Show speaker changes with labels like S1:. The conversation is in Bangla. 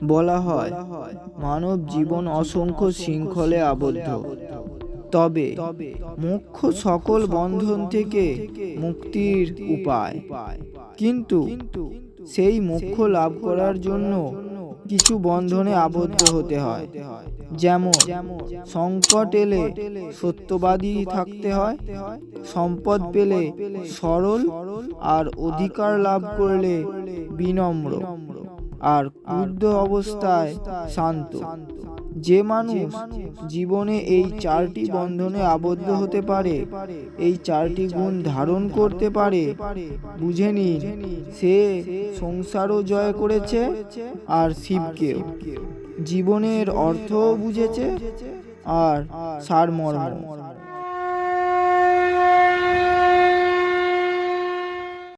S1: বলা হয় মানব জীবন অসংখ্য শৃঙ্খলে আবদ্ধ, তবে মোক্ষ সকল বন্ধন থেকে মুক্তির উপায়। কিন্তু সেই মোক্ষ লাভ করার জন্য কিছু বন্ধনে আবদ্ধ হতে হয়। যেমন সংকট এলে সত্যবাদী থাকতে হয়, সম্পদ পেলে সরল, আর অধিকার লাভ করলে বিনম্র, আর ক্রুদ্ধ অবস্থায় শান্ত। যে মানুষ জীবনে এই চারটি বন্ধনে আবদ্ধ হতে পারে, এই চারটি গুণ ধারণ করতে পারে, বুঝে নিন সে সংসারও জয় করেছে আর শিবকেও। জীবনের অর্থও বুঝেছে আর সারমর্ম।